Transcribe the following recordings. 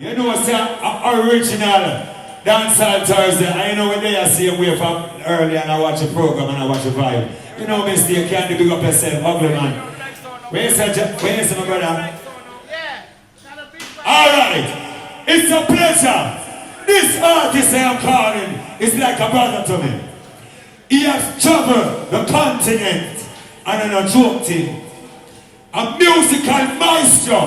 You know, it's original Dancehall Thursday. I know when they are seeing way from early and I watch a program and I watch a vibe. You know, Miss D, you can't big up yourself, ugly man. Where is my brother? Alright, it's a pleasure. This artist I am calling is like a brother to me. He has traveled the continent and on a joke thing. A musical maestro,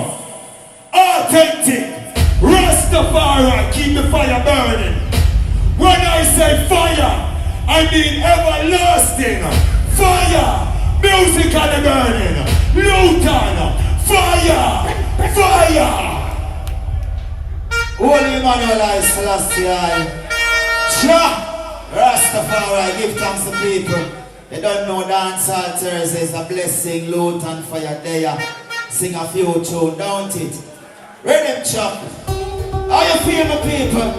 authentic, Rastafari, keep the fire burning. When I say fire, I mean everlasting. Fire, musically burning. Lutan Fyah, fire. Holy Emmanuel Celestial. Rastafari, give thanks to people. They don't know Dancehall Thursday is a blessing. Lutan Fyah there. Sing a few tunes, don't it? Rhythm chop. How you feel, my people?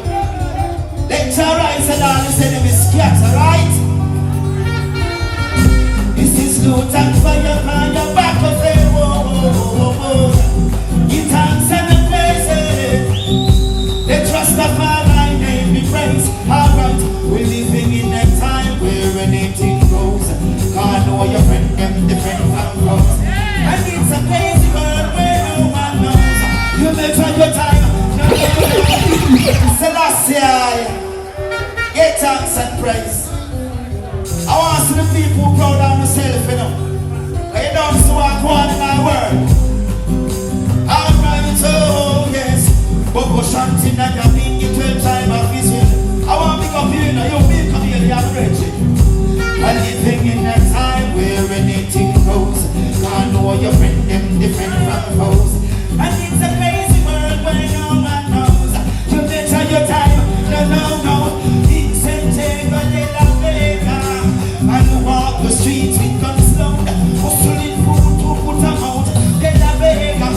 Let your rise and all this enemy scatter, right? This is Lutan Fyah on your back of the whoa. Give thanks and the praises. Let Rastafari name be praised. Alright, we're living in a time where anything goes. Can't know your friend, them different from roads. And it's a crazy world where no one knows. You measure your time. Celestial, get thanks and praise. I want to see the people who proud of themselves, you know. But you don't see what go on in our world. Alright, oh yes. Bobo Shanti and your being in 12 time of vision. I want to pick up here now, you make come here, you're ready. And living in a time where anything goes. Can't know your friend, them different from foes. And it's a crazy world where no man knows. You better your time, no. It's a Jamaica, de la Vega. And walk the streets with guns loud. Hustling food to put them out. De la Vega,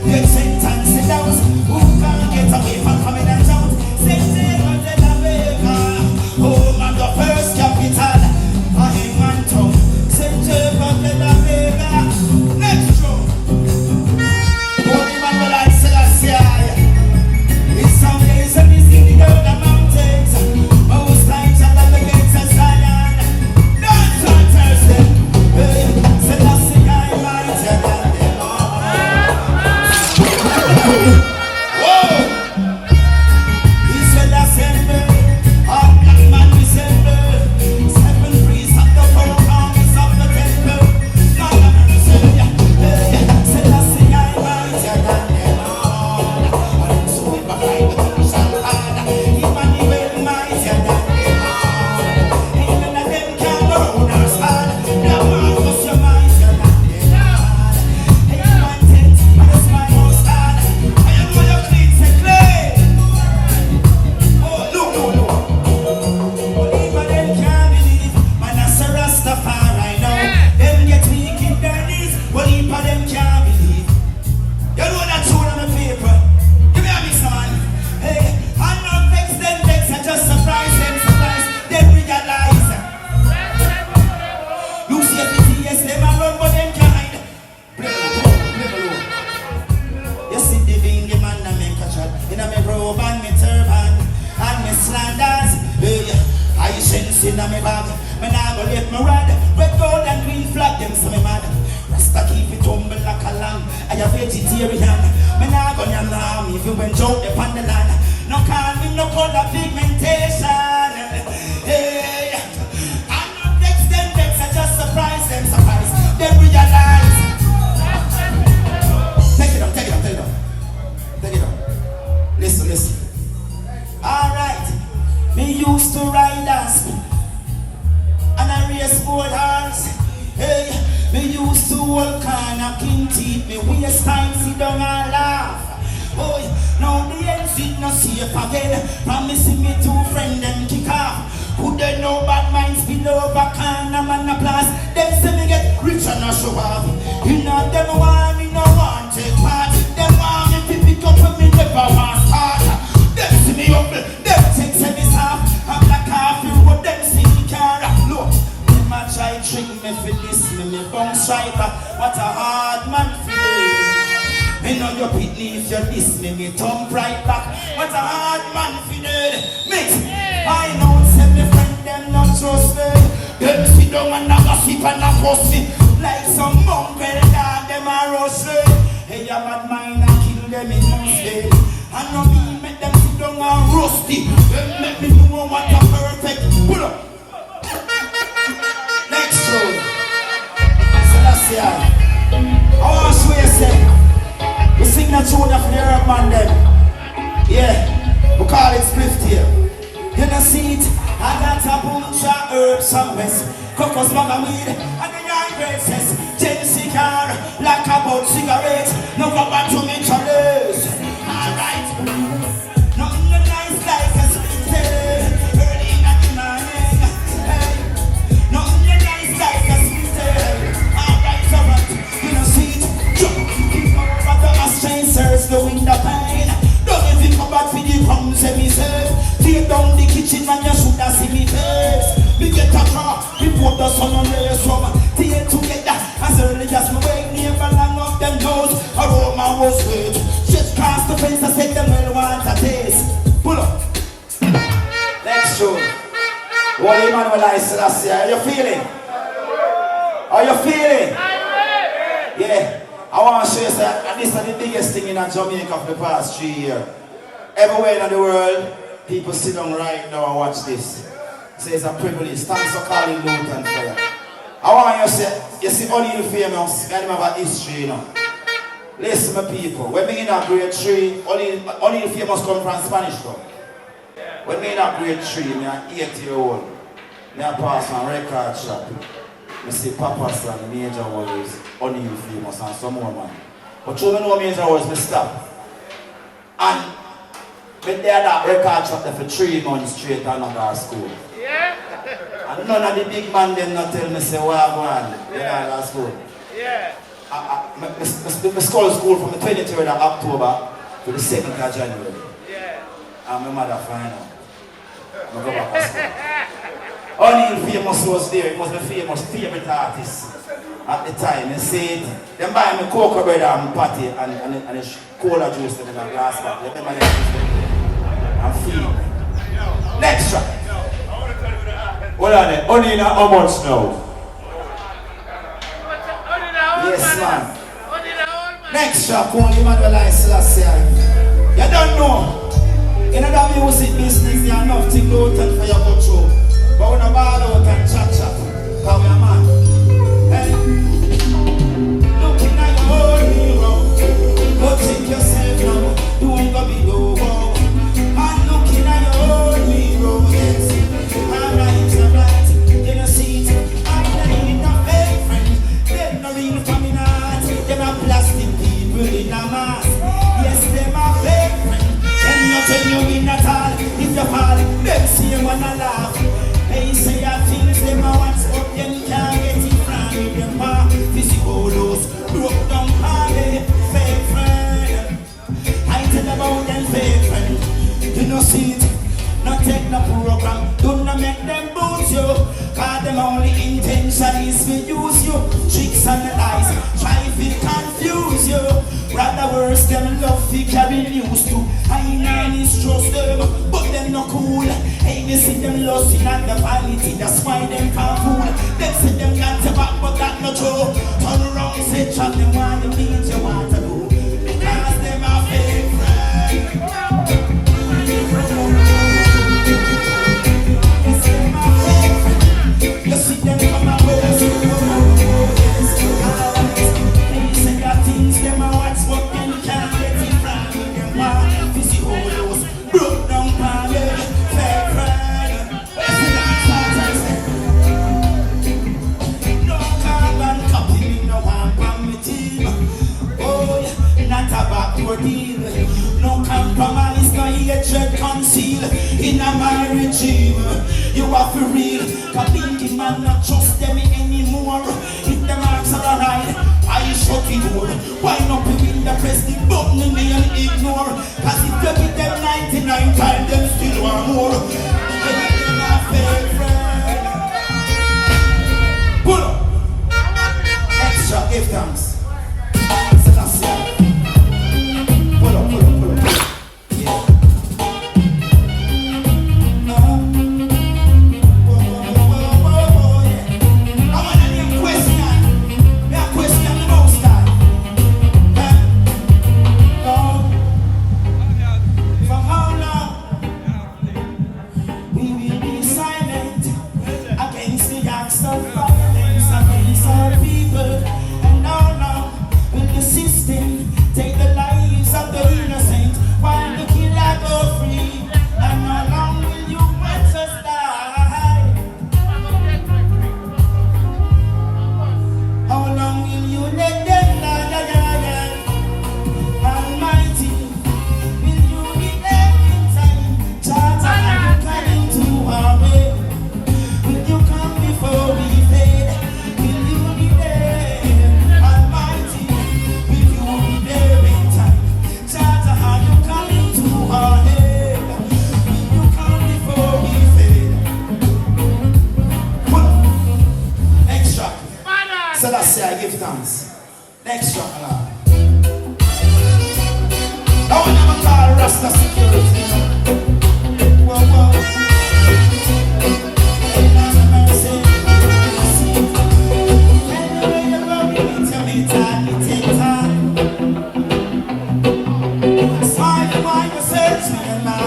the sentence in house. Who can't get away from coming and out? St. Jamaica, de la Vega. Home of the first capital. I hang on to St. Jamaica, de la Vega. Next show. Holy Emmanuel Celestial. It's some days and we see the other mountains. Most times at the gates of Zion. Dancehall Thursday. Celestial mighty than them all. Whoa! He said assemble. All black man resemble. 7 priests of the 4 armies of the temple. Lord of mercy. Celestial mighty than them all. And so we behind the things and hard. Emmanuel mighty than them all. Even of them can go on our side. The Marcus your mighty than them all. Hey, man tent, and it's my most hard. I am all your clean and clean. Oh, look. Only for them can't believe. Man, that's a Rastafari now. Them get weak in their knees. Only for them can't believe. You know that tune on the paper. Give me a mix, man. Hey, I'm not vex, then vex. I just surprise them, then realize. You see a pity, yes, them a run, but them can't hide. Play below. You see the vingy man that make a shot. In a me robe and me turban and me slanders. Hey, I sense in a me bag. Me nah go let me ride. Red, gold and green flag, them say me mad. Rasta keep it humble like a lamb. I a vegetarian. Me nah go nyam lamb if you went out upon the land. No call me no color pigmentation. Hey, I'm not vex, them vex. I just surprise them, Them realize. Take it up. Listen. Alright. Me used to ride and spin. And I race board horse. Hey, me used to walk on a king teeth. Me waste time, sit down and laugh. Oh, now the end sit no safe again. Promising me 2 friends them kick off. Who they know bad minds below back and a man applause. Them say me get rich and a show off. You know them want me no want take part. Them want me to pick up when me never want start. Them see me up, them take service off. I'm like coffee, what them see me can't rock. Look, them a try trick me for this, me bounce striker. What a hard man feel. Me know your pitney if you diss me tongue pride. straight back. What a hard man for dead. Mix. I know send me friend them not trust me. Them sit down and a gossip and a fuss me. Like some mongrel dog them a rush me. Hey, a bad mind and kill them in mostly. I know me make them sit down and rusty. Them make me know what a perfect. Pull up. Next show. So that's it. I want to show you something. We sing that tune of the herb man them. Yeah, we call it Spliff here. You don't see it? I got a bunch of herbs and west. Cocos, maga weed, and the young graces. Genesee car, like about cigarettes. No go back to me, Charles. Alright. Nothing nice like a sweet day. Early in the morning. Hey. Nothing nice like a sweet day. Alright. You don't see it? Keep over the chasers doing the pain. Don't even come back for the crumbs and me say. Take down the kitchen and you should have seen me face. Me get a car, report the sun and race from. Take together as early as my wake. Never long up them nose. Aroma was sweet. Just cross the fence and say them well want a taste. Pull up. Next show. What Emmanuel I Selassie, are you feeling? Are you feeling? Yeah. I want to show you that this is the biggest thing in Jamaica for the past 3 years. Everywhere in the world, people sit down right now and watch this. So it's a privilege. Thanks for calling Lutan Fyah. I want you to say, you see, only you famous, I have a history, you know. Listen, my people, when we in a grade 3, only you famous come from Spanish though. When we in a grade 3, I'm 8-year-old. I pass my record shop. I see Papa's and Major Warriors, only you famous and some more man. But you know Major Warriors, I stop. And when they had that record shop there for 3 months straight and not our school. Yeah. And none of the big man them not tell me say what I'm going to our school. Yeah. I school from the 23rd of October to the 2nd of January. Yeah. And my mother find out. I go back to school. Only famous was there, it was my favorite artist at the time. They said, they buy me cocoa bread and patty and cola juice in a glass bottle. They remember and feed. Next track. Hold on it, only in how much now? Yes, man. Next track, only Emmanuel I Selassie. You don't know. In the music business, you have nothing Lutan Fyah go through. But when a ball out and chat, come here, man. Hey. Looking at your own hero. Go take yourself now. You ain't gonna be no more. Man, looking at your own hero. Yes. Alright. You don't see it. I'm playing a fake friend. They're not real family night. They're not plastic people in a mask. Yes, they're my fake friend. And nothing you win at all. If you fall, them see you wanna laugh. They say I things them a what's up, them can't get it from them pa. Physical loss, broke down party, fake friend. I tell about them fake friend. You know see it, not take no program. Do not make them boot you. Cause them only intention is to use you. Tricks and lies, try to confuse you. Rather worse them love to carry news to. I know it's trust them, but them no cool. Hey, they see them lost in the vanity, that's why them can't fool. They see them got to back, but that not true. Turn around, say chat them what you mean you want to do. Because them are fake friends. Yes, them are fake friends. You see them come and go. They say that things them are what's what them can't get it from them. Why? You see all those broke down party, fake friends. No carbon copy me, no one from me team. Oh, not a backward deal. No compromise, no hatred conceal in a my regime. You are for real, cause thinking man not trust them anymore. If the marks are alright, I shut the door. Why not win the press the button and ignore? Cause if you beat them 99 times, them still want more. Them are fake friend. Pull up. Extra, give thanks. Pull up. Yeah.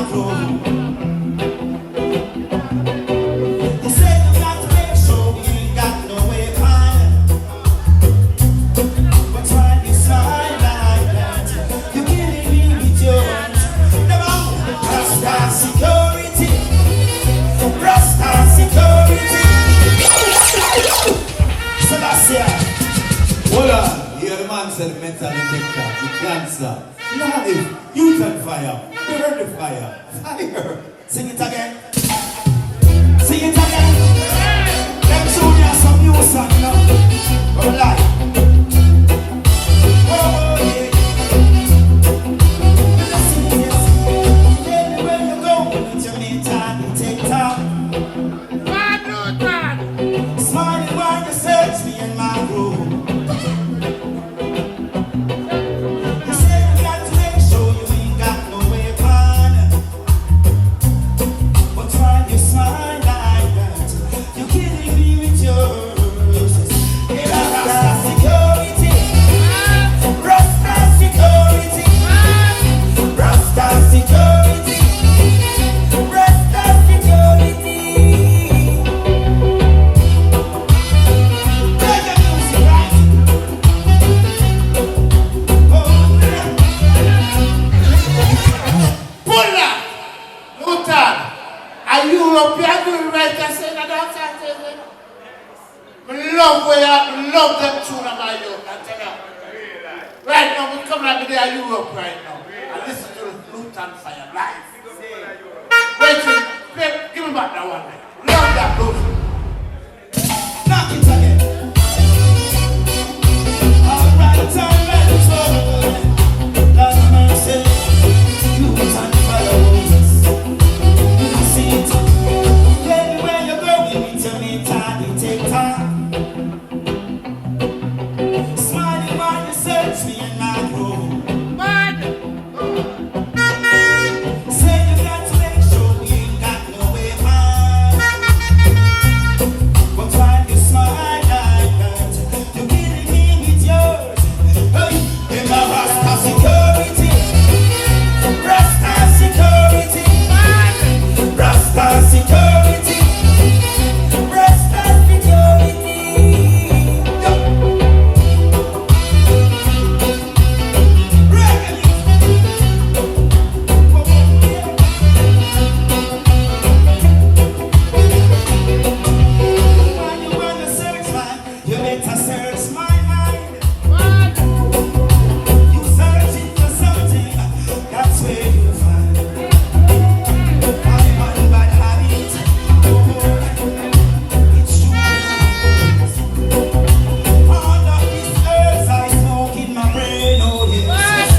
my crew. You said you got to make sure we ain't got no weapon. But when you smile like that, you're killing me with yours. Rasta security, Rasta security. So that's it. Hold on. Here the man said metal detector, the cancer. Live, Lute and Fyah, burn the fire. Fire. Sing it again. Sing it again. Let me show you some new song now. Go live. Oh yeah. Sing it, yes. Anywhere you go, with your meter, you take time. Smiling while you search me in my room. You say you got to make sure you ain't got no weapon. But when you smile like that, you're killing me with yours. Rasta security, Rasta security, Rasta security, Rasta security. Reggae music, right? Oh, yeah. Pull up! Lutan! Are you European doing right and saying that I'm saying? I love where I love them tune of my yoke. I tell you. Right now, we come like the day of Europe right now. And listen to Lutan Fyah live. Wait, give me back that one. Love that blues. Knock it again. Alright, so Lord mercy, Lutan Fyah. You see it. Anywhere you go, you need to meet time, you take time. Smiling while you search me in my room. Say you got to make sure we ain't got no weapon. But when you smile like that, you're killing me with yours. Hey, in my Rasta security, Rasta security, Rasta security, Rasta security. Yo. Reggae when you wanna search mine, you better search my mind. You searching for something, that's where you find. I'm on bad habit, it's true. All of these herbs I smoke in my brain, oh yes.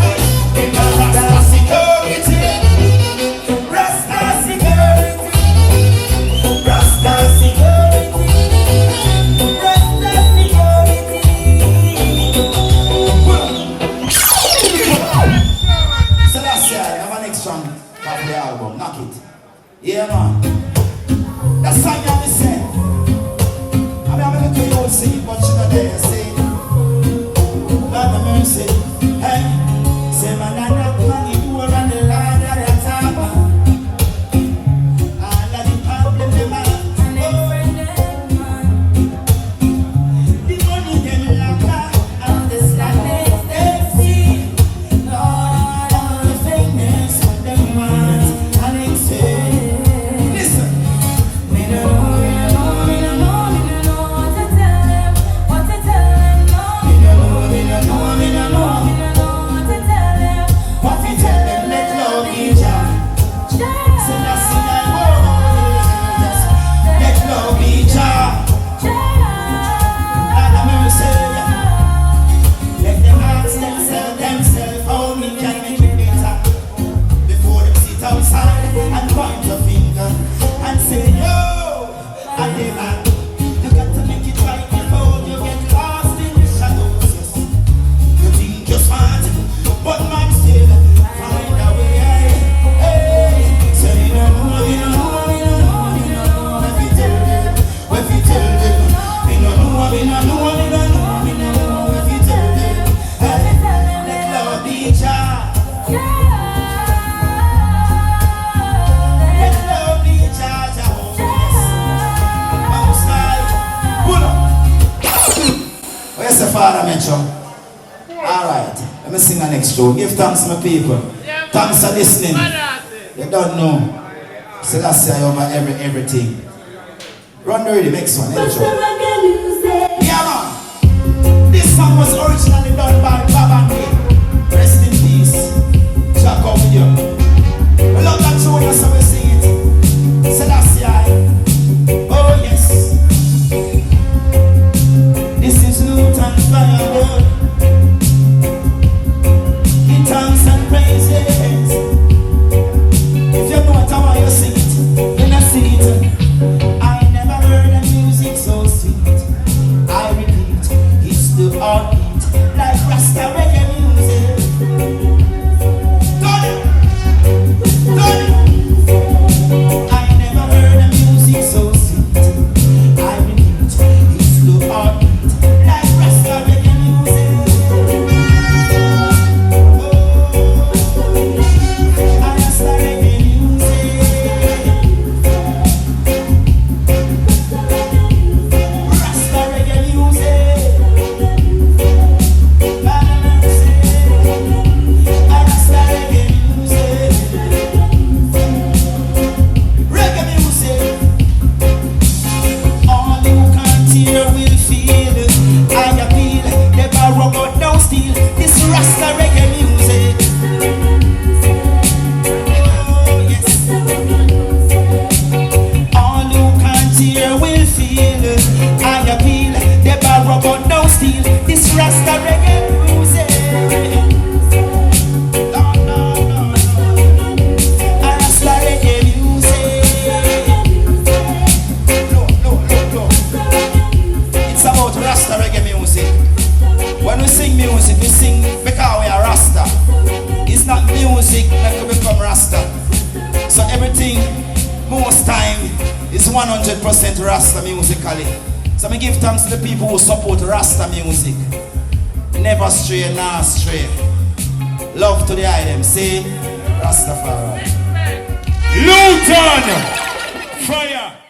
Hey, in my Rasta security, Rasta security, Rasta security, Rasta security. So that's it. I have an next song of the album. Knock it. Yeah, man. That's song you have to say. I mean, I'm going to go sing, but you know they say, Lord have mercy. Hey, say, man, I'm not money, you are on the line of the top. All of the problem, the man. The money, them lock up. And the slackness, they see. Lord, all the fakeness, what they want. And they say, listen. Me no know what to tell them, no. Me no know, intro. Alright, let me sing the next show. Give thanks, my people. Thanks for listening. You don't know. Selassie over everything. Run the rhythm, next one, intro. Yeah, man. This song was originally done by Babandi. Rest in peace. Jack up with you. I love that tune, that's how we sing it. Selassie. Oh, yes. This is Lutan Fyah. Give thanks and praises. If you know what I want you sing it, then I sing it. I never heard a music so sweet. I repeat, it's the heartbeat like Rasta reggae music. Done it! Done it! I never heard a music so sweet. I repeat, it's the heartbeat like Rasta reggae music. So everything, most time, is 100% Rasta musically. So I give thanks to the people who support Rasta music. Never stray, nor stray. Love to the item, say Rastafari. Lutan Fyah.